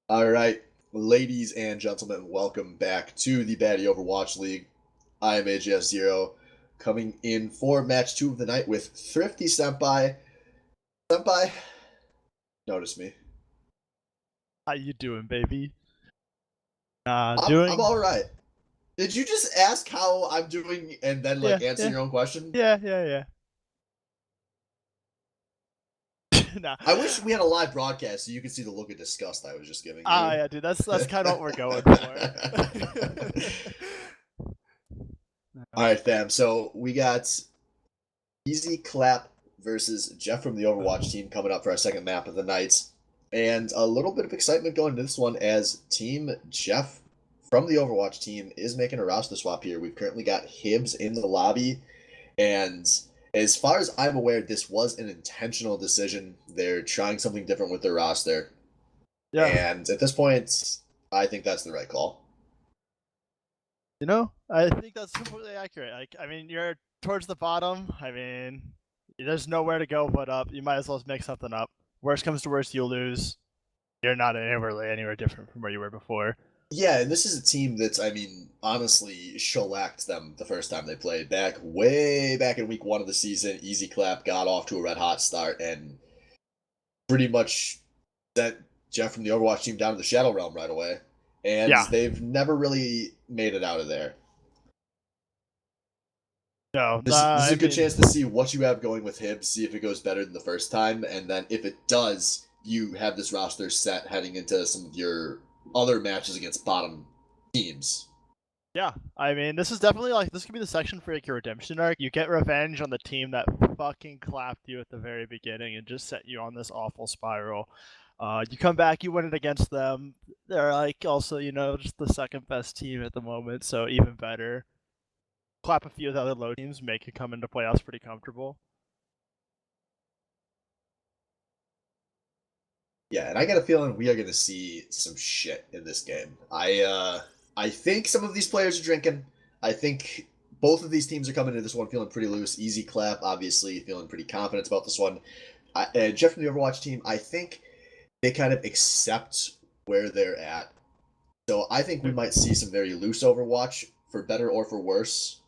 All right, ladies and gentlemen, welcome back to the Baddie Overwatch League. I am AGS0, coming in for match 2 of the night with Thrifty Senpai. Senpai, notice me. How you doing, baby? I'm Doing. all right. Did you just ask how I'm doing and then Yeah, answer yeah, your own question? yeah. Nah. I wish we had a live broadcast so you could see the look of disgust I was just giving you. Yeah, dude. That's kind of what we're going for. All right, fam. So we got Easy Clap versus Jeff from the Overwatch team coming up for our second map of the night. And a little bit of excitement going into this one as Team Jeff from the Overwatch team is making a roster swap here. We've currently got Hibbs in the lobby. And as far as I'm aware, this was an intentional decision. They're trying something different with their roster. Yeah. And at this point, I think that's the right call. I think that's completely accurate. I mean, you're towards the bottom. I mean, there's nowhere to go but up. You might as well make something up. Worst comes to worst, you'll lose. You're not anywhere different from where you were before. Yeah, and this is a team that's, I mean, honestly shellacked them the first time they played. Way back in week 1 of the season, Easy Clap got off to a red hot start and pretty much sent Jeff from the Overwatch team down to the Shadow Realm right away. And Yeah. they've never really made it out of there. No, This is a good chance to see what you have going with Hibbs, see if it goes better than the first time, and then if it does, you have this roster set heading into some of your other matches against bottom teams. Yeah, I mean, this is definitely this could be the section for your redemption arc. You get revenge on the team that fucking clapped you at the very beginning and just set you on this awful spiral. You come back, you win it against them. They're also, just the second best team at the moment, so even better. Clap a few of the other low teams, make you come into playoffs pretty comfortable. Yeah, and I got a feeling we are going to see some shit in this game. I think some of these players are drinking. I think both of these teams are coming into this one feeling pretty loose. Easy Clap, obviously, feeling pretty confident about this one. Jeff from the Overwatch team, I think they kind of accept where they're at. So I think we might see some very loose Overwatch, for better or for worse.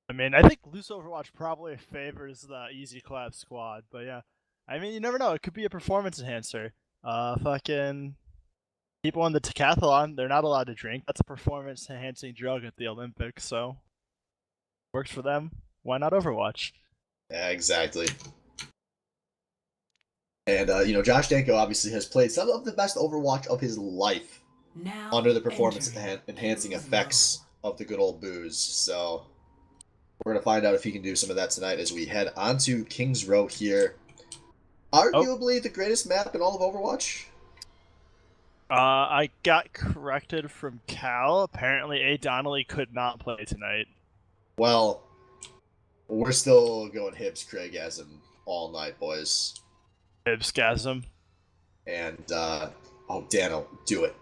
I mean, I think loose Overwatch probably favors the Easy Clap squad, but yeah. I mean, you never know. It could be a performance enhancer. Fucking people in the decathlon, they're not allowed to drink. That's a performance enhancing drug at the Olympics, so works for them. Why not Overwatch? Yeah, exactly. And, Josh Danko obviously has played some of the best Overwatch of his life under the performance enhancing effects of the good old booze. So we're going to find out if he can do some of that tonight as we head onto King's Row here. Arguably the greatest map in all of Overwatch. I got corrected from Cal. Apparently, A. Donnelly could not play tonight. Well, we're still going Hibbs Craigasm all night, boys. Hibsgasm. And, Dano, do it.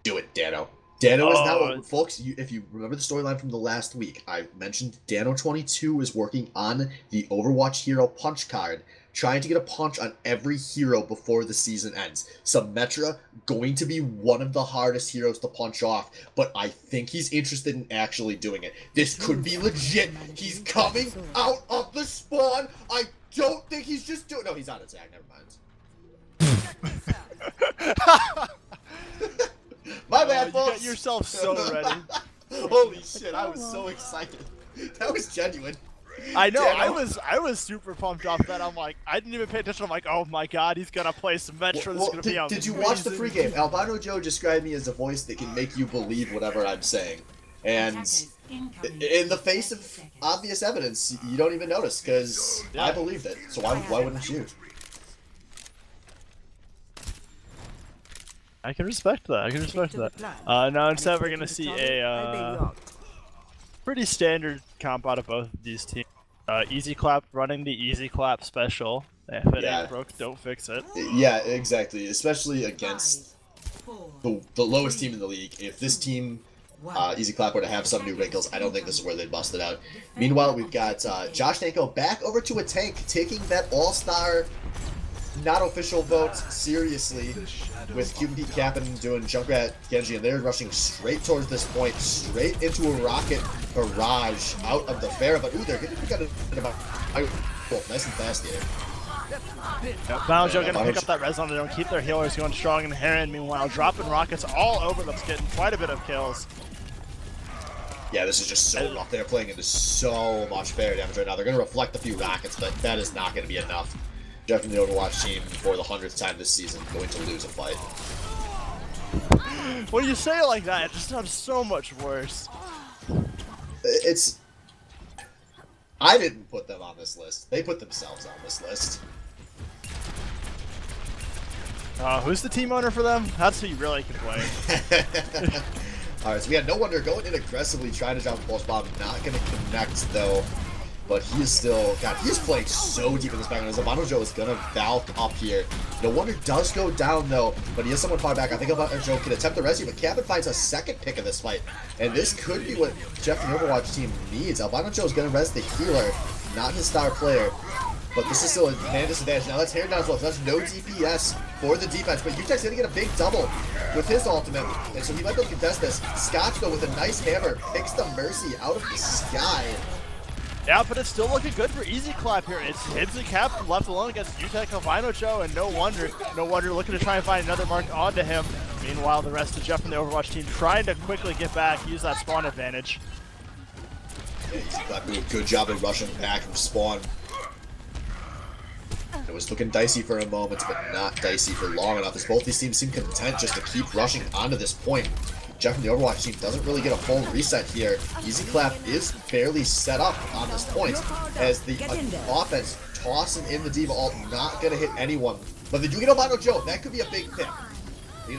Do it, Dano. Dano is now, folks, if you remember the storyline from the last week, I mentioned Dano22 is working on the Overwatch Hero Punch card, trying to get a punch on every hero before the season ends. Symmetra, going to be one of the hardest heroes to punch off, but I think he's interested in actually doing it. This could be legit. He's coming out of the spawn. I don't think he's just doing... No, he's on attack. Never mind. My bad, folks. You got yourself so ready. Holy shit, I was so excited. That was genuine. I know, I was super pumped off that. I'm like, I didn't even pay attention. I'm like, oh my god, he's gonna play Symmetra. This is gonna be amazing. Did you watch the pregame? Albino Joe described me as a voice that can make you believe whatever I'm saying. And in the face of obvious evidence, you don't even notice, because I believed it. So why wouldn't you? I can respect that. Now instead we're gonna see a pretty standard comp out of both of these teams. Easy Clap running the Easy Clap special. If it ain't broke, don't fix it. Yeah, exactly. Especially against the lowest team in the league. If this team, Easy Clap, were to have some new wrinkles, I don't think this is where they'd bust it out. Meanwhile, we've got Josh Danko back over to a tank, taking that all-star not official vote seriously with Cupid Pete Captain doing Junkrat Genji, and they're rushing straight towards this point, straight into a rocket barrage out of the Pharah. But ooh, they're getting picked about nice and fast here. Bounjo gonna pick up that res on their own, keep their healers going strong, and Heron meanwhile dropping rockets all over them, getting quite a bit of kills. Yeah, this is just so rough. They're playing into so much Pharah damage right now. They're going to reflect a few rockets, but that is not going to be enough. Jeff from the Overwatch team, for the 100th time this season, going to lose a fight. When you say it like that, it just sounds so much worse. It's... I didn't put them on this list. They put themselves on this list. Who's the team owner for them? That's who you really can blame. Alright, so we had No Wonder going in aggressively, trying to drop the pulse bomb. Not going to connect, though. But he is still... God, he is playing so deep in this background. Albano Joe is going to valve up here. No Wonder does go down, though. But he is somewhat far back. I think Albano Joe can attempt the rescue, but Captain finds a second pick of this fight. And this could be what Jeff and the Overwatch team needs. Albano Joe is going to res the healer, not his star player. But this is still a man disadvantage. Now that's Heron down as well, so that's no DPS for the defense. But Utek's going to get a big double with his ultimate, and so he might be able to contest this. Scotch, though, with a nice hammer, picks the Mercy out of the sky. Yeah, but it's still looking good for Easy Clap here. It's Hibs and Captain left alone against Utek, Albino Joe, and No Wonder looking to try and find another mark onto him. Meanwhile, the rest of Jeff and the Overwatch team trying to quickly get back, use that spawn advantage. Yeah, Easy Clap doing a good job of rushing back from spawn. It was looking dicey for a moment, but not dicey for long enough, as both these teams seem content just to keep rushing onto this point. Jeff from the Overwatch team doesn't really get a full reset here. Easy Clap is fairly set up on this point, as the offense tossing in the Diva ult, not going to hit anyone. But they do get Albano Joe. That could be a big pick.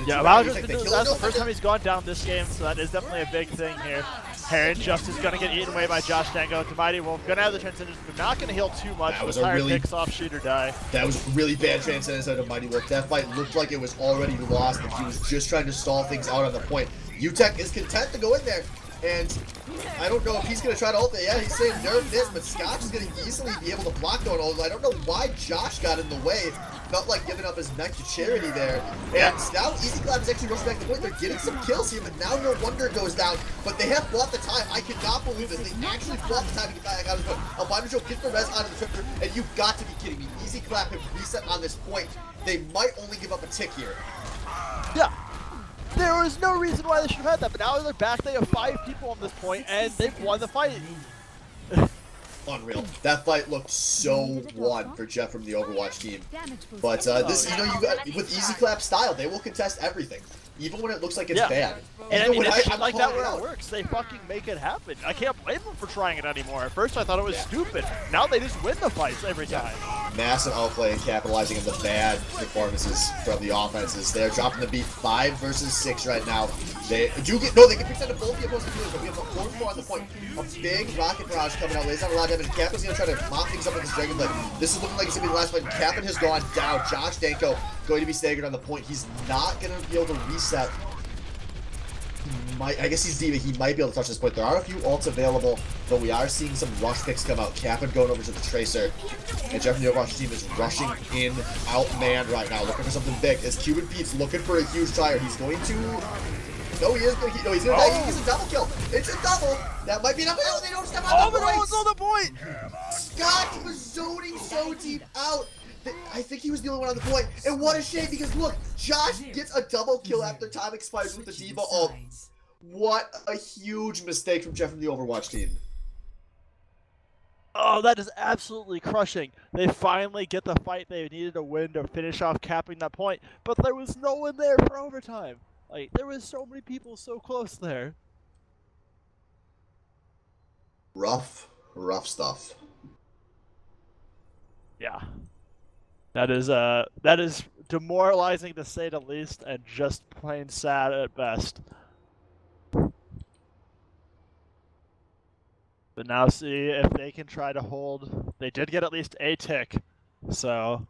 Yeah, Albano Joe's been doing that. That's the first time he's gone down this game, so that is definitely a big thing here. Heron just is going to get eaten away by Josh Dango. Mighty Wolf going to have the transcendence, but not going to heal too much. That was a really picks off shoot or die. That was a really bad transcendence out of Mighty Wolf. That fight looked like it was already lost, and he was just trying to stall things out on the point. Utek is content to go in there, and I don't know if he's going to try to ult it. Yeah, he's saying nerf this, but Scotch is going to easily be able to block going ult. I don't know why Josh got in the way. Felt like giving up his neck to charity there. And now Easy Clap is actually rushing back to the point. They're getting some kills here, but now No Wonder goes down. But they have bought the time. I cannot believe this. They actually bought the time to get back out of the point. Albano Joe gets the res out of the tripper, and you've got to be kidding me. Easy Clap have reset on this point. They might only give up a tick here. Yeah. There was no reason why they should have had that, but now they're back. They have 5 people on this point, and they've won the fight. Unreal. That fight looked so won for Jeff from the Overwatch team. But this, you got with Easy Clap style, they will contest everything, even when it looks like it's bad. And I mean, it's just like that where it works. They fucking make it happen. I can't blame them for trying it anymore. At first, I thought it was stupid. Now they just win the fights every time. Massive outplay and capitalizing on the bad performances from the offenses. They're dropping the beat 5 versus 6 right now. They do get they can fix that to both the opposing players, but we have a 4-4 on the point. A big rocket barrage coming out, lays out a lot of damage. Captain's gonna try to mop things up with this Dragon Blade. This is looking like it's gonna be the last fight. Captain has gone down. Josh Danko going to be staggered on the point. He's not gonna be able to reset. I guess he's Diva. He might be able to touch this point. There are a few ults available, but we are seeing some rush picks come out. Captain going over to the Tracer. And Jeff from the Overwatch team is rushing in, outmanned right now, looking for something big. As Cuban Pete's looking for a huge tire. He's going to... No, he is going to... No, he's going to... Oh. He's a double kill. It's a double. That might be enough. No, they don't step on the point. Oh, on the point. Scott was zoning so deep out. I think he was the only one on the point. And what a shame, because look, Josh gets a double kill after time expires with the Diva ult. What a huge mistake from Jeff from the Overwatch team. Oh, that is absolutely crushing. They finally get the fight they needed to win to finish off capping that point, but there was no one there for overtime. Like, there was so many people so close there. Rough stuff. Yeah. That is demoralizing to say the least, and just plain sad at best. But now see if they can try to hold. They did get at least a tick, so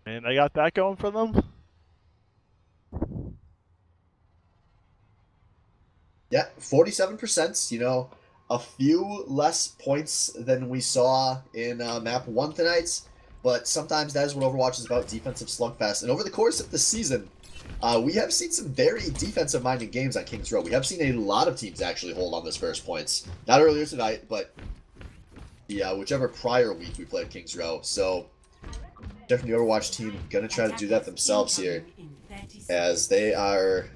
I mean, they got that going for them. Yeah, 47%. You know, a few less points than we saw in map 1 tonight, but sometimes that is what Overwatch is about, defensive slugfest. And over the course of the season, we have seen some very defensive-minded games on Kings Row. We have seen a lot of teams actually hold on this first points. Not earlier tonight, but whichever prior week we played Kings Row. So definitely the Overwatch team going to try to do that themselves here, as they are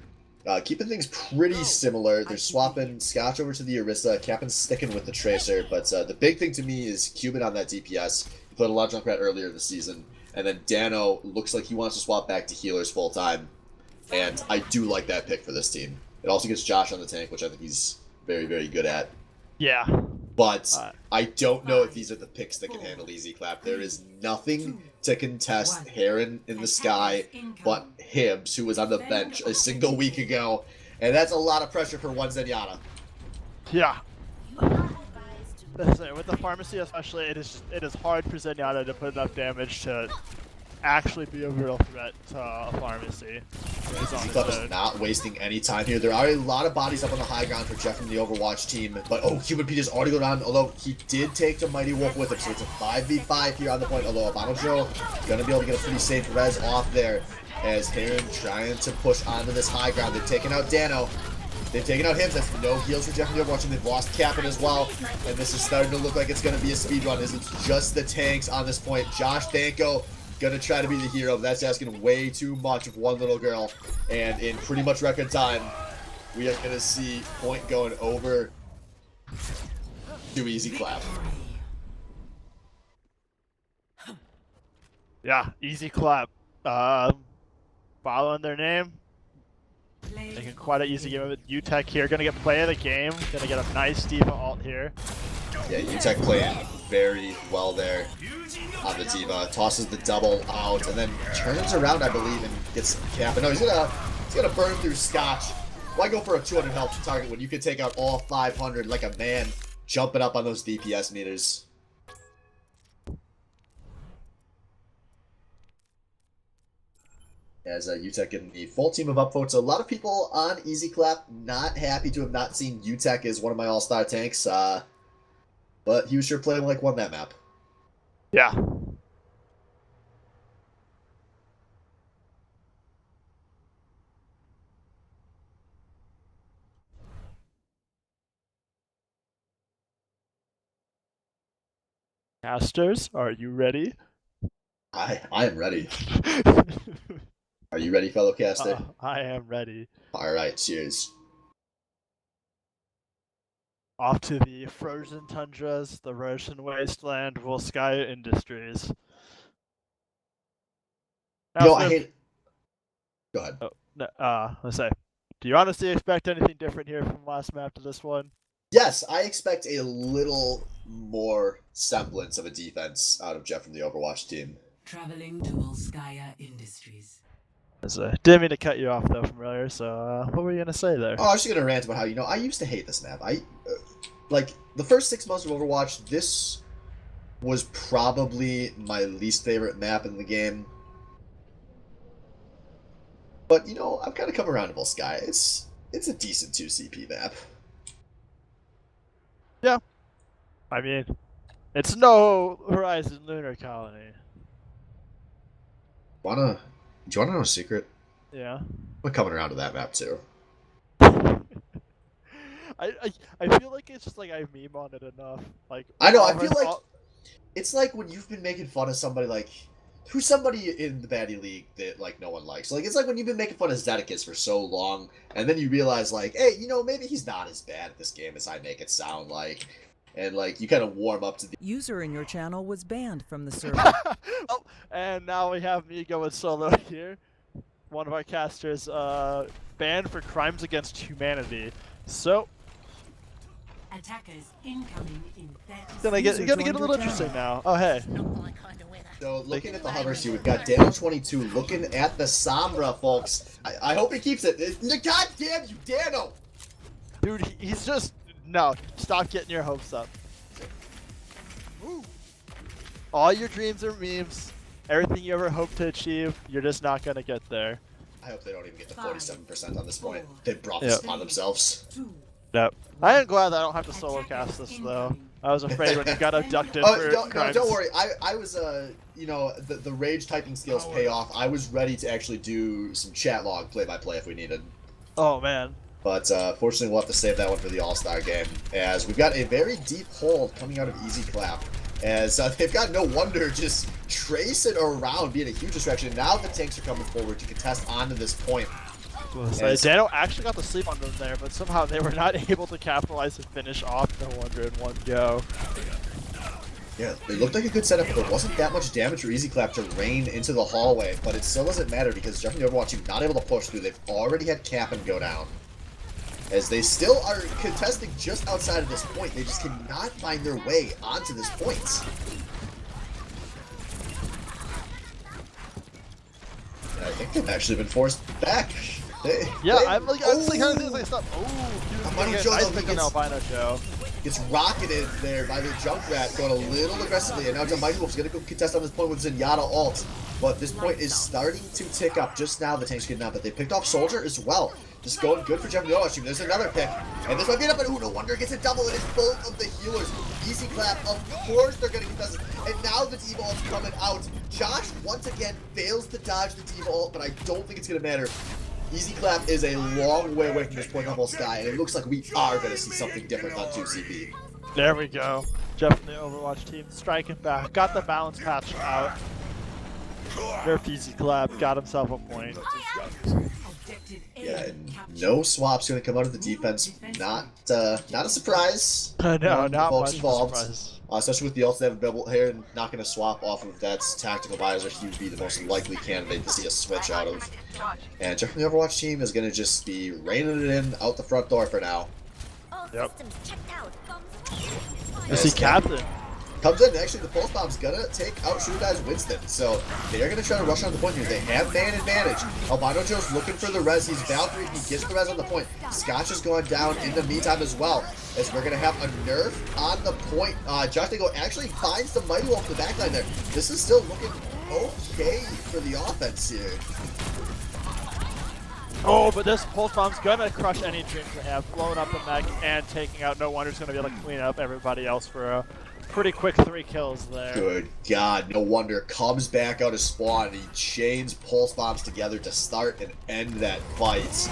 keeping things pretty similar. They're swapping Scotch over to the Orisa, Captain's sticking with the Tracer, but the big thing to me is Cuban on that DPS. He played a lot of Junkrat earlier in the season, and then Dano looks like he wants to swap back to healers full time, and I do like that pick for this team. It also gets Josh on the tank, which I think he's very, very good at. Yeah. But I don't know if these are the picks that can handle Easy Clap. There is nothing to contest Heron in the sky but Hibbs, who was on the bench a single week ago. And that's a lot of pressure for one Zenyatta. Yeah. With the pharmacy especially, it is hard for Zenyatta to put enough damage to actually be a real threat to a pharmacy. Easy Clap is not wasting any time here. There are a lot of bodies up on the high ground for Jeff from the Overwatch team, but Cuban Pete has already gone down, although he did take the Mighty Wolf with him, so it's a 5v5 here on the point, although Abano Joe gonna be able to get a pretty safe res off there, as Heron trying to push onto this high ground. They've taken out Dano. They've taken out Hibbs. That's no heals for Jeff from the Overwatch, and they've lost Captain as well, and this is starting to look like it's gonna be a speed run, as it's just the tanks on this point. Josh Danko gonna try to be the hero, but that's asking way too much of one little girl. And in pretty much record time, we are gonna see point going over to Easy Clap. Yeah, Easy Clap. Following their name, making quite an easy game of it. UTech here, gonna get play of the game, gonna get a nice D.Va ult here. Yeah, UTech playing very well there on the D.Va. Tosses the double out and then turns around, I believe, and gets Cap. No, he's gonna burn through Scotch. Why go for a 200 health target when you can take out all 500 like a man jumping up on those DPS meters? As UTech getting the full team of upvotes. A lot of people on Easy Clap not happy to have not seen UTech as one of my all-star tanks, but he was sure playing like one that map. Yeah. Casters, are you ready? I am ready. Are you ready, fellow caster? I am ready. Alright, cheers. Off to the frozen tundras, the Russian wasteland, Volskaya Industries. Now, I hate... Go ahead. Oh, no, let's say, do you honestly expect anything different here from last map to this one? Yes, I expect a little more semblance of a defense out of Jeff from the Overwatch team. Traveling to Volskaya Industries. Didn't mean to cut you off though from earlier, so what were you gonna say there? Oh, I was just gonna rant about how, I used to hate this map. Like, the first 6 months of Overwatch, this was probably my least favorite map in the game. But, I've kind of come around to Volskaya. It's a decent 2CP map. Yeah. I mean, it's no Horizon Lunar Colony. Do you wanna know a secret? Yeah. I'm coming around to that map too. I feel like it's just like I meme on it enough. Like I know, I feel like it's like when you've been making fun of somebody, like who's somebody in the baddie league that like no one likes. Like it's like when you've been making fun of Zedekis for so long, and then you realize like, hey, maybe he's not as bad at this game as I make it sound like. And like you kind of warm up to the user in your channel was banned from the server. Oh, and now we have me going solo here. One of our casters banned for crimes against humanity. So attackers incoming in 30 gonna get a little interesting now. Oh hey. So looking at the hovers here, we've got Dano22 looking at the Sombra, folks. I hope he keeps it. God damn you, Dano! Dude, he's just no. Stop getting your hopes up. All your dreams are memes. Everything you ever hope to achieve, you're just not gonna get there. I hope they don't even get to 47% on this point. They brought this upon themselves. Nope. I am glad that I don't have to solo cast this though. I was afraid when you got abducted for crimes. don't worry. I was you know, the rage typing skills pay off. I was ready to actually do some chat log play-by-play if we needed. Oh man. But fortunately, we'll have to save that one for the All-Star game, as we've got a very deep hold coming out of Easy Clap, as they've got No Wonder just tracing around, being a huge distraction. And now the tanks are coming forward to contest onto this point. Dano actually got the sleep on them there, but somehow they were not able to capitalize and finish off No Wonder in one go. Yeah, it looked like a good setup, but there wasn't that much damage for Easy Clap to rain into the hallway, but it still doesn't matter because Jeff and the Overwatch team not able to push through. They've already had Cap'n go down. As they still are contesting just outside of this point, they just cannot find their way onto this point. And I think they've actually been forced back. I'm like kind of things like stuff. Oh, dude, nice pick on Albino Joe. Gets rocketed there by the Junkrat, going a little aggressively, and now Mighty Wolf's going to go contest on this point with Zenyatta ult. But this point is starting to tick up just now, the tank's getting out, but they picked off Soldier as well. Just going good for Jeff and the Overwatch team. There's another pick, and this might be enough, but No Wonder gets a double, and it's both of the healers. Easy Clap, of course they're going to contest it, and now the D.Va ult's coming out. Josh, once again, fails to dodge the D.Va ult, but I don't think it's going to matter. Easy Clap is a long way away from this point level Sky, and it looks like we are going to see something different on 2CP. There we go. Jeff and the Overwatch team striking back. Got the balance patch out. Nerfed Easy Clap. Got himself a point. Yeah, and no swap's going to come out of the defense. Not a surprise. No, not folks much involved. surprise. Especially with the ults they have available here, and not going to swap off of that tactical visor. He would be the most likely candidate to see a switch out of. And Jeff from the Overwatch team is going to just be raining it in out the front door for now. Yep. I see Captain. Comes in, actually the pulse bomb's gonna take out Shudai's Winston, so they are gonna try to rush on the point here. They have man advantage. Albino Joe's looking for the res, he's Valkyrie, he gets the res on the point. Scotch is going down in the meantime as well, as we're gonna have a nerf on the point. Josh Dingo actually finds the Mighty Wolf in the backline there. This is still looking okay for the offense here. Oh, but this pulse bomb's gonna crush any dreams they have, blowing up the mech and taking out No Wonder's gonna be able to clean up everybody else for a pretty quick 3 kills there. Good God, No Wonder comes back out of spawn and he chains pulse bombs together to start and end that fight.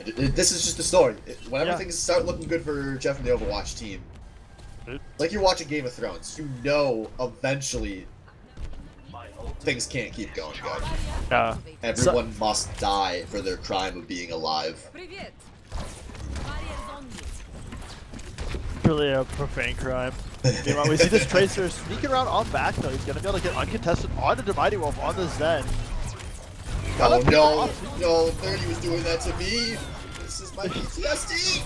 This is just the story. Whenever things start looking good for Jeff and the Overwatch team, like you're watching Game of Thrones, you know eventually things can't keep going good. Everyone must die for their crime of being alive. Really a profane crime. Meanwhile, we see this Tracer sneaking around on back though. He's gonna be able to get uncontested onto the Mighty Wolf on the Zen. Oh no, no, 30 was doing that to me. This is my PTSD.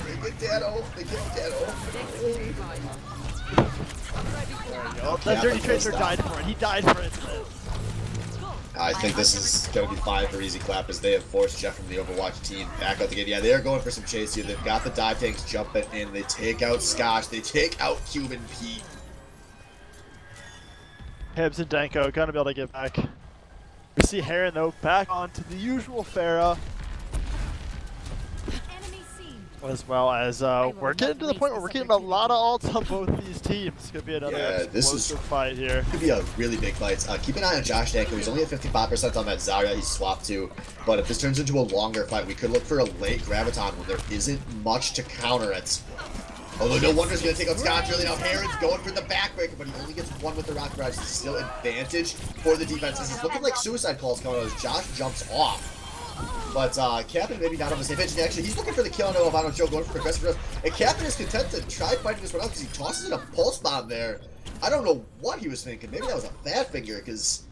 They get Dano, they get Dano. Oh, that dirty Tracer died for it. He died for it. I think this is going to be fine for Easy Clap as they have forced Jeff from the Overwatch team back out the gate. Yeah, they are going for some chase here. They've got the dive tanks jumping in. They take out Scotch. They take out Cuban Pete. Hibbs and Danko gonna be able to get back. We see Heron though back onto the usual Pharah. As well as we're getting to the point where we're getting a lot of ults on both these teams. It's gonna be another explosive fight here. Could be a really big fight. Keep an eye on Josh Danko. He's only at 55% on that Zarya he's swapped to. But if this turns into a longer fight, we could look for a late Graviton when there isn't much to counter it. Although No Wonder's gonna take out Scott early now. Heron's going for the backbreaker, but he only gets one with the rocket barrage. This is still advantage for the defense. This is looking like suicide calls coming out as Josh jumps off. But Captain maybe not on the same page. And actually, he's looking for the kill on Albino Joe, going for aggressive rush. And Captain is content to try fighting this one out because he tosses in a pulse bomb there. I don't know what he was thinking. Maybe that was a fat finger because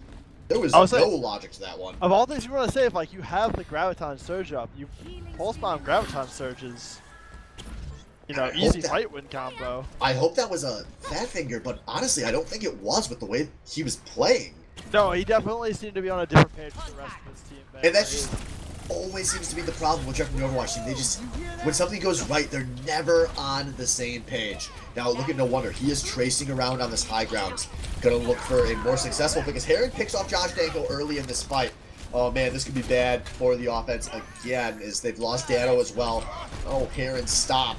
there was no logic to that one. Of all things you want to say, if like you have the Graviton Surge up, you pulse bomb Graviton Surges. You know, easy fight win combo. I hope that was a fat finger, but honestly, I don't think it was with the way he was playing. No, he definitely seemed to be on a different page with the rest of his team. And that just always seems to be the problem with Jeff from the Overwatch team. They just, when something goes right, they're never on the same page. Now, look at No Wonder. He is tracing around on this high ground. Gonna look for a more successful pick as Heron picks off Josh Danko early in this fight. Oh man, this could be bad for the offense again, as they've lost Dano as well. Oh, Heron, stop.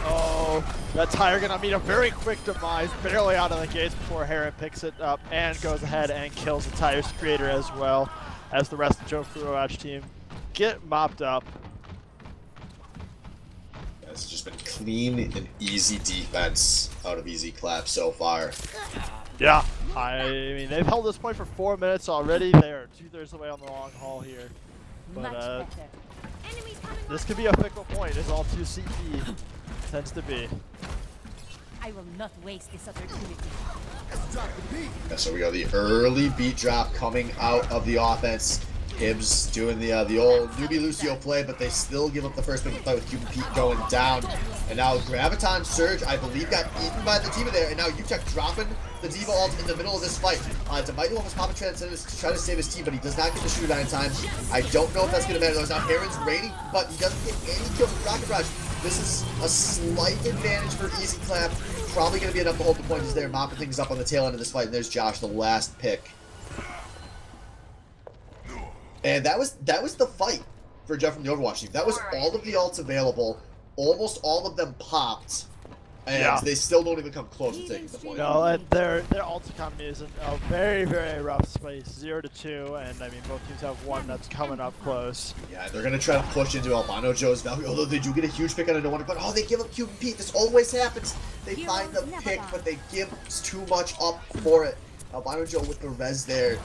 Oh, that tire gonna meet a very quick demise, barely out of the gates before Heron picks it up and goes ahead and kills the tire's creator as well, as the rest of the Overwatch team get mopped up. It's just been clean and easy defense out of Easy Clap so far. Yeah, I mean, they've held this point for 4 minutes already. They are 2/3 away on the long haul here. But this could be a fickle point, as all 2 CP tends to be. I will not waste this opportunity. Yeah, so we got the early beat drop coming out of the offense. Hibbs doing the old newbie Lucio play, but they still give up the first pick of the fight with Cuban Pete going down. And now Graviton Surge, I believe, got eaten by the D.Va there, and now Utek dropping the D.Va ult in the middle of this fight. Demighty Wolf is popping Transcendence to try to save his team, but he does not get the shooter in time. I don't know if that's going to matter. There's now Heron's raiding, but he doesn't get any kills with Rocket Rush. This is a slight advantage for Easy Clap. Probably going to be enough to hold the point as they're mopping things up on the tail end of this fight. And there's Josh, the last pick. And that was the fight for Jeff from the Overwatch team. That was all of the ults available. Almost all of them popped. And they still don't even come close to taking the point. No, and their ult economy is in a very, very rough space. 0-2, and I mean, both teams have one that's coming up close. Yeah, they're going to try to push into Albano Joe's value, although they do get a huge pick on a no-one. But, oh, they give up Cuban Pete. This always happens. They find the pick, but they give too much up for it. Albano Joe with the res there.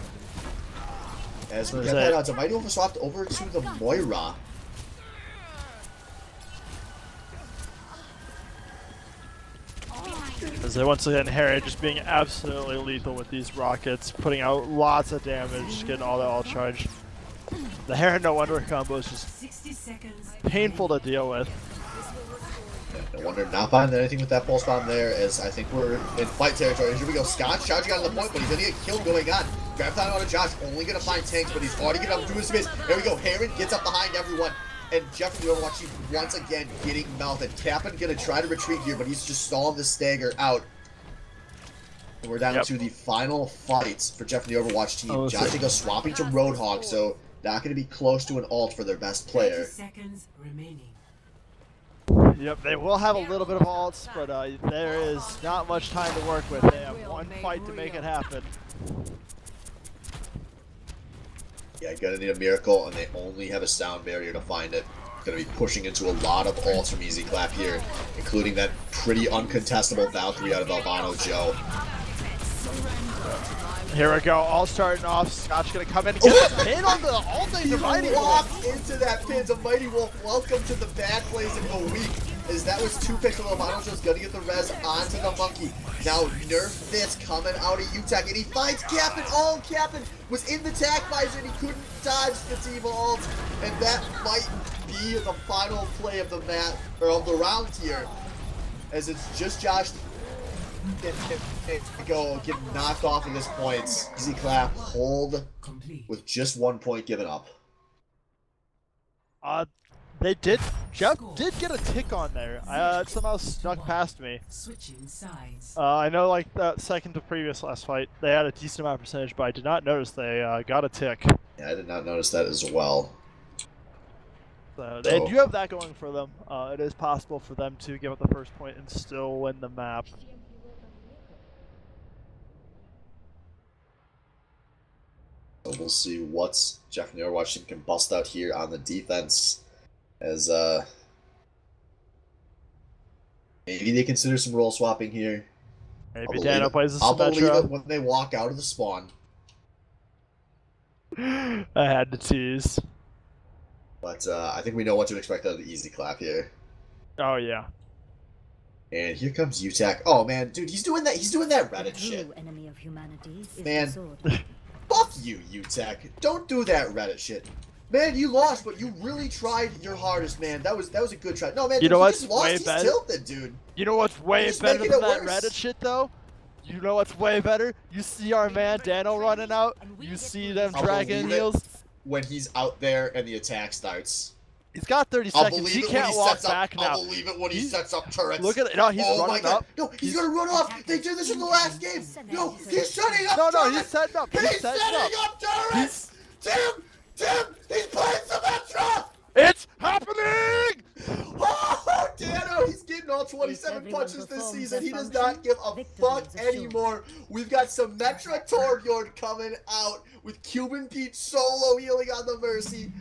As we get that out, Demighty Wolf swapped over to the Moira. As they once again, Harry just being absolutely lethal with these rockets, putting out lots of damage, getting all that all charged. The Heron No Wonder combo is just painful to deal with. Yeah, no wonder not finding anything with that pulse bomb there, as I think we're in fight territory. Here we go, Scott charging out of the point, but he's gonna get killed going on. Graviton on to Josh, only gonna find tanks, but he's already getting up through his space. Here we go, Heron gets up behind everyone. And Jeff from the Overwatch team once again getting melted. Cap'n gonna try to retreat here, but he's just stalling the stagger out. And we're down to the final fights for Jeff from the Overwatch team. Oh, Josh goes swapping to Roadhog, so not gonna be close to an ult for their best player. 30 seconds remaining. Yep, they will have a little bit of ults, but there is not much time to work with. They have one fight to make it happen. Yeah, gonna need a miracle, and they only have a sound barrier to find it. Gonna be pushing into a lot of ults from Easy Clap here, including that pretty uncontestable Valkyrie out of Albano Joe. Here we go, all starting off. Scott's gonna come in and get the pin on the all-day Demighty Wolf. Walked into that pin. Demighty Wolf, welcome to the bad plays of the week. As that was 2 picks, Albano Joe's gonna get the res onto the monkey. Now nerf this coming out of Utek, and he finds Cap'n. Oh, Cap'n was in the tag visor and he couldn't dodge the D.Va ult, and that might be the final play of the match or of the round here, as it's just Josh go getting knocked off at this point. Easy Clap hold with just 1 point given up. They did. Jeff did get a tick on there. It somehow snuck past me. Switching sides. I know, like that second to previous last fight, they had a decent amount of percentage, but I did not notice they got a tick. Yeah, I did not notice that as well. So they do have that going for them. It is possible for them to give up the first point and still win the map. So we'll see what Jeff from the Overwatch team can bust out here on the defense. As maybe they consider some role swapping here. Maybe Dano plays the I'll believe Symmetra. it when they walk out of the spawn. I had to tease. But I think we know what to expect out of the Easy Clap here. Oh yeah. And here comes Utek. Oh man, dude, he's doing that Reddit shit. Enemy of humanity is Man. the sword. Fuck you, Utek. Don't do that Reddit shit. Man, you lost, but you really tried your hardest, man. That was a good try. No, man, you know he what's just lost. way He's better? tilted, dude. You know what's way He's better making than it that worse. Reddit shit though? You know what's way better? You see our man Dano running out. You see them I'll dragging believe it heels. when he's out there and the attack starts. He's got 30 I'll seconds. believe He it when can't he walk sets up. back now. I'll believe it when he He- sets up turrets. Look at it. No, he's Oh my running god. up. No, he's gonna run off. They did this in the last game. No, he's setting up No, turrets. he's setting up. He's He's setting setting up. up turrets. Tim, he's playing Symmetra. It's happening! Oh, Dano, he's getting all 27 Everyone punches this performs season. their He does function, not give a victory fuck is assured. anymore. We've got Symmetra Torbjorn coming out with Cuban Pete solo healing on the Mercy.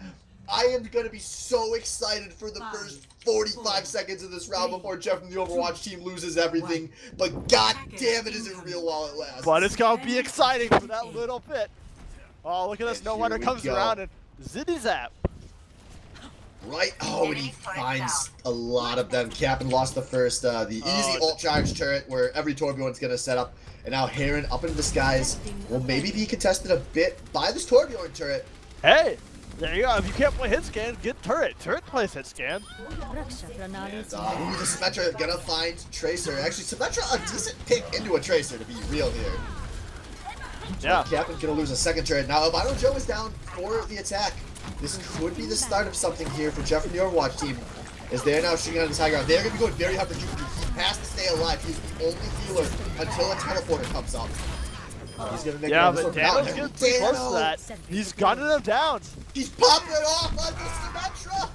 I am going to be so excited for the first 45 seconds of this round before Jeff from the Overwatch team loses everything. But god damn it, is it real while it lasts. But it's gonna be exciting for that little bit. Oh, look at this. And No here wonder we comes go. around and zitty zap. Right? Oh, and he finds a lot of them. Captain lost the first, the easy ult charge turret where every Torbjorn's going to set up. And now Heron up into the skies will maybe be contested a bit by this Torbjorn turret. Hey, there you go. If you can't play hit scan, get turret. Turret plays hit scan. And, the Symmetra gonna find Tracer. Actually, Symmetra a decent pick into a Tracer, to be real here. Yeah. Captain's gonna lose a second turret. Now, Albino Joe is down for the attack. This could be the start of something here for Jeff from the Overwatch team. As they're now shooting on his high ground. They're gonna be going very hard for Cuban. He has to stay alive. He's the only healer until a teleporter comes up. He's gonna make Yeah, this but one down. Dano's getting pretty close to that. He's gunning them down. He's popping it off on the Symmetra.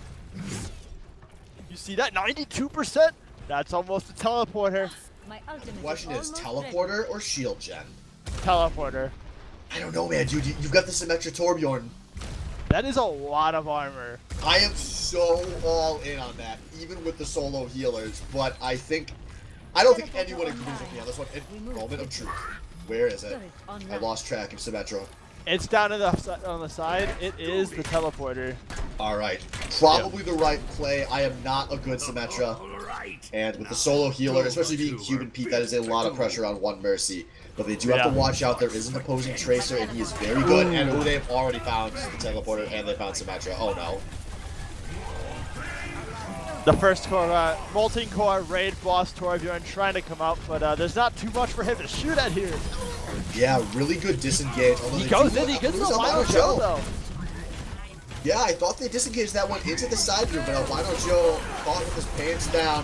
You see that? 92%? That's almost a teleporter. My The ultimate question is almost teleporter or shield gen? Teleporter. I don't know, man, dude. You've got the Symmetra Torbjorn. That is a lot of armor. I am so all in on that, even with the solo healers. But I don't think anyone agrees with me on this one. Moment of truth. Where is it? I lost track of Symmetra. It's down to on the side. It is the teleporter. All right, probably the right play. I am not a good Symmetra, and with the solo healer, especially being Cuban Pete, that is a lot of pressure on one Mercy. But they do have to watch out. There is an opposing Tracer, and he is very good. And they've already found the teleporter, and they found Symmetra. Oh no. The first core, molten core raid boss Torbjorn trying to come out, but there's not too much for him to shoot at here. Yeah, really good disengage. Although He they goes do in, he gets the lose Albino Albino Joe though. Yeah, I thought they disengaged that one into the side room, but Albino Joe caught with his pants down.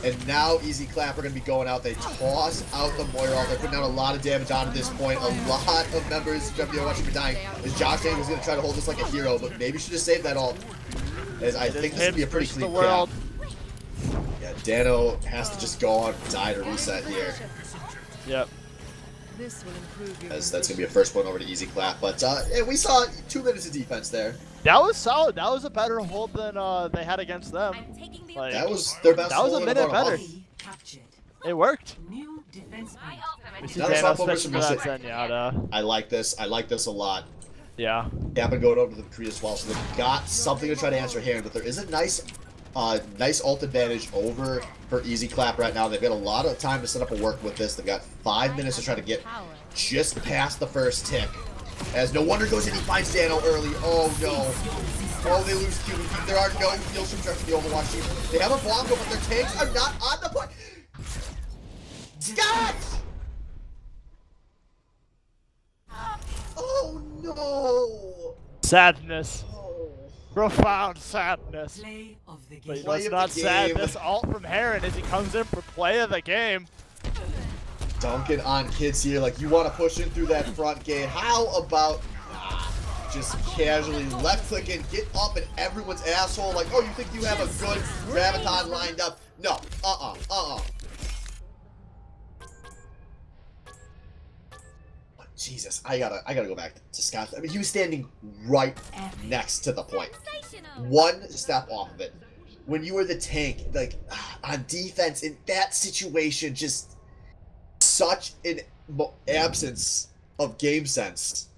And now Easy Clap are going to be going out. They toss out the Moira. They're putting out a lot of damage on at this point. A lot of members of WO watching me dying. As Josh Dane was going to try to hold this like a hero, but maybe should have saved that ult. As I think this would be a pretty clean cap. Yeah, Dano has to just go on, die to reset here. Yep. This will improve your As that's going to be a first point over to Easy Clap. But yeah, we saw 2 minutes of defense there. That was solid. That was a better hold than they had against them. Like, That was their best that was a hold in minute about better. month. Captured. It worked. New defense point. We see That was Dano all focused switching to on that Mercy. Zenyatta. I like this. I like this a lot. Yeah. Happen going over to the Kree as well, so they've got something to try to answer here, but there is a nice ult advantage over for Easy Clap right now. They've got a lot of time to set up a work with this. They've got 5 minutes to try to get just past the first tick. As no wonder goes in, he finds Dano early. Oh no. Oh, they lose Cuban Pete. There are no heals from the Overwatch team. They have a Blanco, but their tanks are not on the point. Scott! Oh no! Sadness. Oh. Profound sadness. Play of the But game. you know, it's of not the sad. game. This ult from Heron as he comes in for play of the game. Dunking on kids here, like you want to push in through that front gate. How about just casually left click and get up in everyone's asshole? Like, oh, you think you have a good graviton lined up? No, Jesus, I gotta go back to Scott. I mean, he was standing right next to the point, one step off of it. When you were the tank, like on defense in that situation, just such an absence of game sense.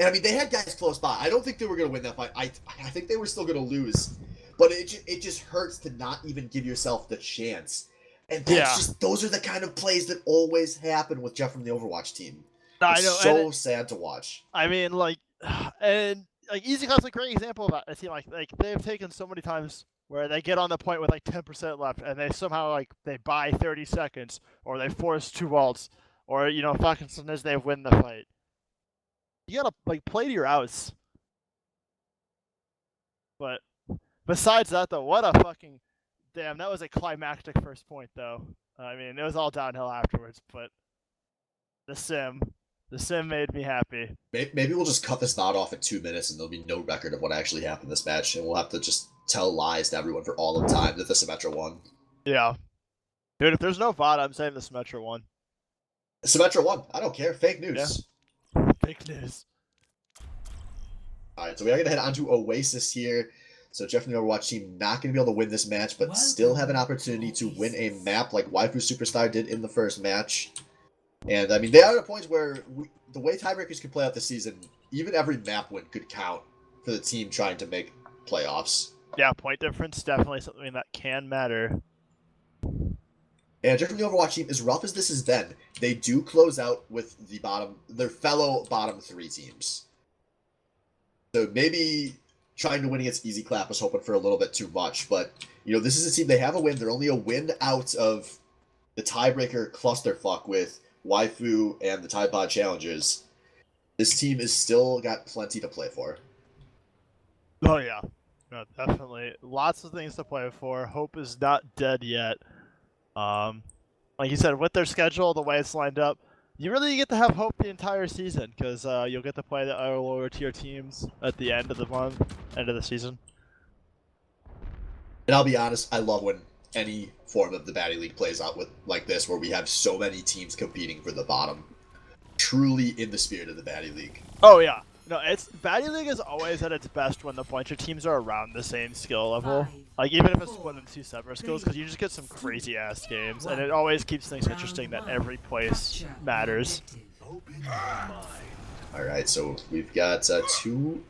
And I mean, they had guys close by. I don't think they were gonna win that fight. I think they were still gonna lose, but it just hurts to not even give yourself the chance. And that's just, those are the kind of plays that always happen with Jeff from the Overwatch team. I It's know, so sad to watch. I mean, like, and like Easy Clap's a great example of that. I see, like they've taken so many times where they get on the point with like 10% left, and they somehow like they buy 30 seconds, or they force 2 ults, or you know, fucking sometimes they win the fight. You gotta like play to your outs. But besides that, though, what a fucking damn! That was a climactic first point, though. I mean, it was all downhill afterwards, but the sim made me happy. Maybe we'll just cut this VOD off at 2 minutes and there'll be no record of what actually happened this match, and we'll have to just tell lies to everyone for all of time that the Symmetra won. Yeah. Dude, if there's no VOD, I'm saying the Symmetra won. Symmetra won. I don't care. Fake news. Yeah. Fake news. Alright, so we are going to head on to Oasis here. So Jeff and the Overwatch team not going to be able to win this match, but still have an opportunity to win a map like Waifu Superstar did in the first match. And, I mean, they are at a point where the way tiebreakers could play out this season, even every map win could count for the team trying to make playoffs. Yeah, point difference, definitely something that can matter. And Jeff and the Overwatch team, as rough as this has been, they do close out with their fellow bottom 3 teams. So maybe trying to win against Easy Clap was hoping for a little bit too much, but you know, this is a team, they have a win. They're only a win out of the tiebreaker clusterfuck with Waifu and the Tide Pod Challengers. This team is still got plenty to play for. Oh yeah. No, definitely. Lots of things to play for. Hope is not dead yet. Like you said, with their schedule, the way it's lined up, you really get to have hope the entire season because you'll get to play the other lower tier teams at the end of the month, end of the season. And I'll be honest, I love when any form of the Batty League plays out with like this, where we have so many teams competing for the bottom. Truly in the spirit of the Batty League. Oh yeah. No, Batty League is always at its best when the bunch of teams are around the same skill level. Like, even if it's split into 2 separate skills, because you just get some crazy-ass games, and it always keeps things interesting that every place matters. Alright, so we've got 2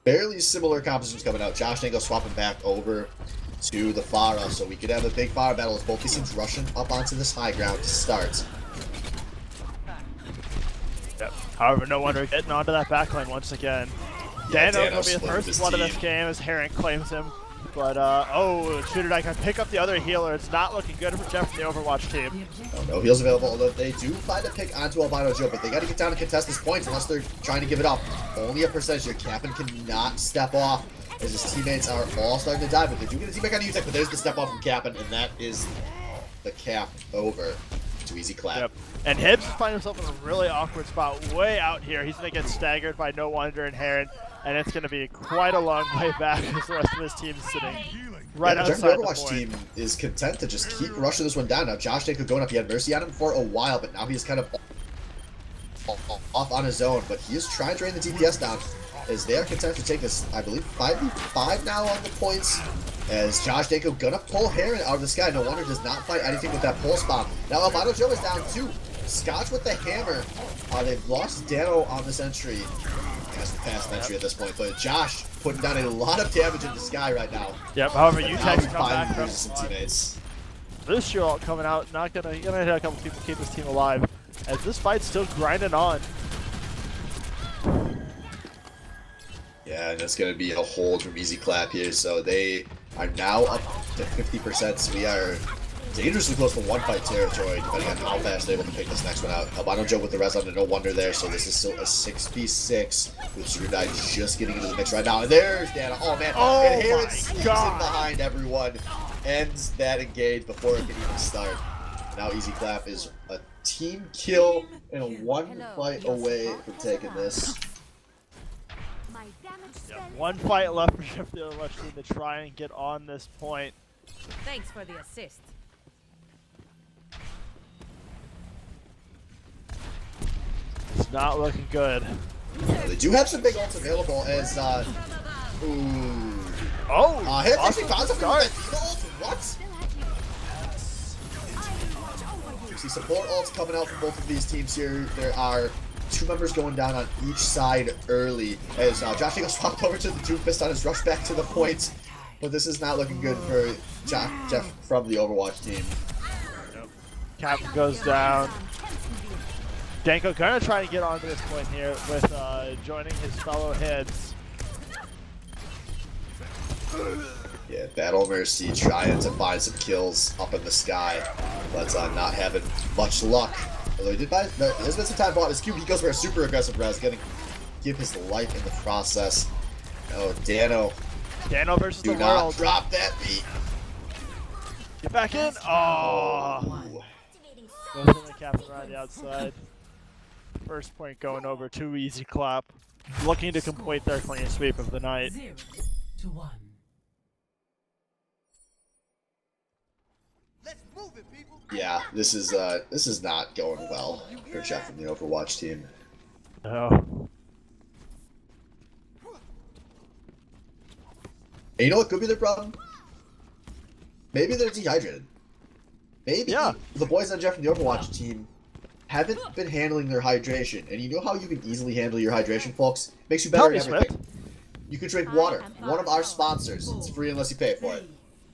fairly similar compositions coming out. Josh Dangle swapping back over to the Pharah, so we could have a big Pharah battle as both these teams rushing up onto this high ground to start. Yep. However, no wonder getting onto that backline once again. Yeah, Dano will be the split first one of this game as Herring claims him. But, oh, Shooter Knight can pick up the other healer. It's not looking good for Jeff and the Overwatch team. Oh, no heals available, although they do find a pick onto Albino Joe, but they got to get down and contest this point unless they're trying to give it up. Only a percentage here. Cap'n cannot step off as his teammates are all starting to die, but they do get a teammate on UTech, but there's the step off from Cap'n, and that is the cap over to Easy Clap. Yep. And Hibbs finds himself in a really awkward spot way out here. He's going to get staggered by No Wonder and Heron, and it's going to be quite a long way back as the rest of his team is sitting right outside the Overwatch point. team is content to just keep rushing this one down. Now, Josh Danko going up. He had Mercy on him for a while, but now he's kind of off on his own. But he is trying to drain the DPS down as they are content to take this, I believe, 5v5 now on the points. As Josh Danko gonna pull Heron out of the sky. No Wonder does not fight anything with that pulse bomb. Now, Albino Joe is down too. Scotch with the hammer. They've lost Dano on this entry. That's the fast entry at this point, but Josh putting down a lot of damage in the sky right now. Yep, however, But UTech's now come back finally from loses some teammates. this shield coming out, not gonna hit a couple people, keep his team alive, as this fight's still grinding on. Yeah, and it's going to be a hold from Easy Clap here, so they are now up to 50%, so we are dangerously close to one-fight territory, depending on how fast they're able to pick this next one out. Albino Joe with the res on, and No Wonder there, so this is still a 6v6, with Sugar Knight just getting into the mix right now. And there's Dana. Oh, man. Oh, and here my it sneaks in God. behind everyone, ends that engage before it can even start. Now Easy Clap is a team kill and a one fight away from taking this. Yep, one fight left for Jeff the Overwatch team to try and get on this point. Thanks for the assist. It's not looking good. They do have some big ults available as, ooh. Oh! Hit awesome actually positive start. with that ult. What? You see support ults coming out from both of these teams here. There are 2 members going down on each side early as Josh Eagle swapped over to the Doomfist on his rush back to the point. But this is not looking good for Jeff from the Overwatch team. Yep. Captain goes down. Danko gonna try and get onto this point here with joining his fellow heads. Yeah, Battle Mercy trying to find some kills up in the sky, but not having much luck. Although he did find, there's been some time bought his cube. He goes for a super aggressive res, give his life in the process. Oh, Dano Dano versus Do the not world. drop that beat. Get back in. Oh. Ooh. Goes in the cap around the outside. First point going over. Too easy clap. Looking to complete their clean sweep of the night. 0-1. Yeah, this is not going well for Jeff and the Overwatch team. No. And you know what could be their problem? Maybe they're dehydrated. Maybe Yeah. the boys on Jeff and the Overwatch team haven't been handling their hydration. And you know how you can easily handle your hydration, folks? Makes you better Tell me, at everything. Smith. You can drink water. One of our sponsors. It's free unless you pay for it.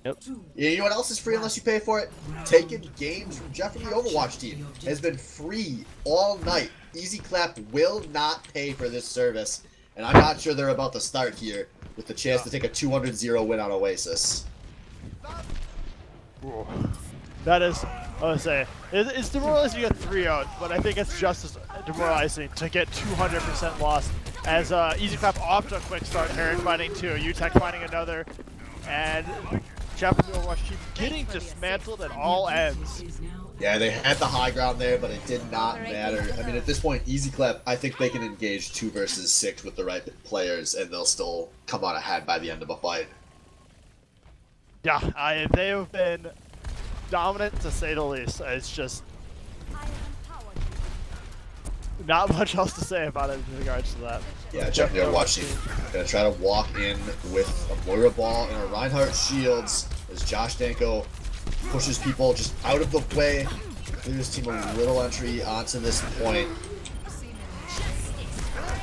Yep. You know what else is free unless you pay for it? Taking games from Jeff and the Overwatch team has been free all night. Easy Clap will not pay for this service. And I'm not sure they're about to start here with the chance to take a 200-0 win on Oasis. Ooh. That is, I would say, it's demoralizing to get 3-0, but I think it's just as demoralizing to get 200% loss. As Easy Clap off to a quick start, Heron finding 2, UTech finding another, and Jeff and the Overwatch team getting dismantled at all ends. Yeah, they had the high ground there, but it did not matter. I mean, at this point, Easy Clap, I think they can engage 2 versus 6 with the right players, and they'll still come out ahead by the end of a fight. Yeah, they have been dominant to say the least. It's just not much else to say about it in regards to that. Yeah, Jeff and the Overwatch team gonna try to walk in with a Moira ball and a Reinhardt shields as Josh Danko pushes people just out of the way. Clear his team a little entry onto this point.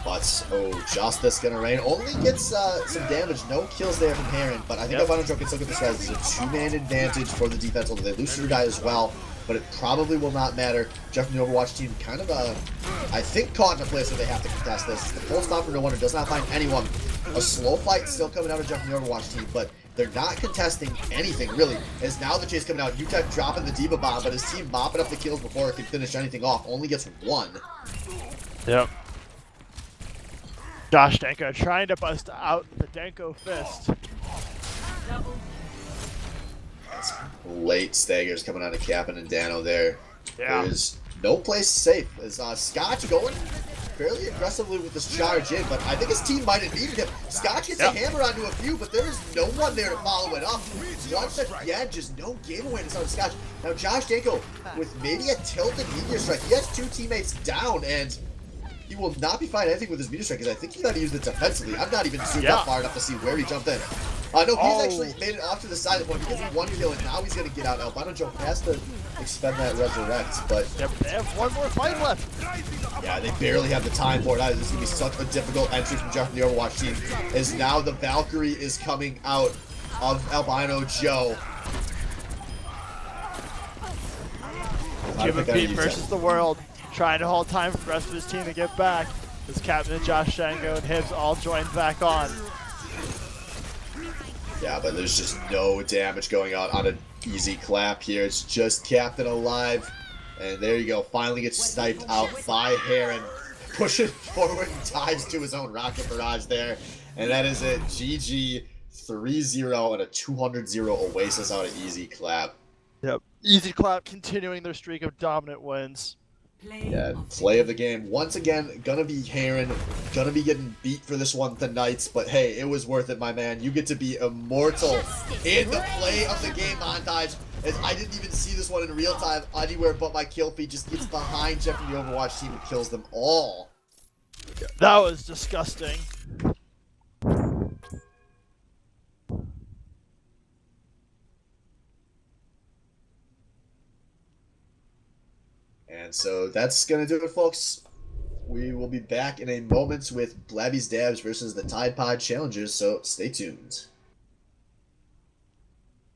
But, oh, Justice gonna rain. Only gets some damage, no kills there from Heron, but I think Albino Joe can still get this guy. This is a 2-man advantage for the defense, although they lose to die as well, but it probably will not matter. Jeff and the Overwatch team kind of, I think, caught in a place where they have to contest this. The full stop for no one who does not find anyone. A slow fight still coming out of Jeff and the Overwatch team, but they're not contesting anything, really. As now the chase coming out, UTech dropping the Diva Bomb, but his team mopping up the kills before it can finish anything off. Only gets 1. Yep. Josh Danko trying to bust out the Danko fist. That's late staggers coming out of Cap'n and Dano there. Yeah. There's no place safe. As Scotch going fairly aggressively with this charge in, but I think his team might have needed him. Scotch gets a hammer onto a few, but there is no one there to follow it up. One such again, just no game awareness on Scotch. Now Josh Danko with maybe a tilted meteor strike. He has 2 teammates down, and he will not be finding anything with his meteor strike because I think he thought he used it defensively. I'm not even zoomed up far enough to see where he jumped in. No, he's actually made it off to the side of the point because he 1 kill, and now he's going to get out. Albino Joe has to expend that resurrect, but Yep, they have 1 more fight left. yeah, they barely have the time for it either. This is going to be such a difficult entry from Jeff and the Overwatch team, as now the Valkyrie is coming out of Albino Joe. Jim Pete versus the world. Trying to hold time for the rest of his team to get back. As Captain and Josh Shango and Hibbs all joined back on. Yeah, but there's just no damage going on an Easy Clap here. It's just Captain alive. And there you go. Finally gets sniped out by Heron. Pushing forward and dives to his own rocket barrage there. And that is it. GG 3-0 and a 200-0 Oasis out of Easy Clap. Yep. Easy Clap continuing their streak of dominant wins. Yeah, play of the game. Once again, gonna be Heron. Gonna be getting beat for this one tonight, but hey, it was worth it, my man. You get to be immortal in the play of the game montage. As I didn't even see this one in real time anywhere but my kill feed. Just gets behind Jeff and the Overwatch team and kills them all. That was disgusting. And so that's going to do it, folks. We will be back in a moment with Blabby's Dabs versus the Tide Pod Challengers, so stay tuned.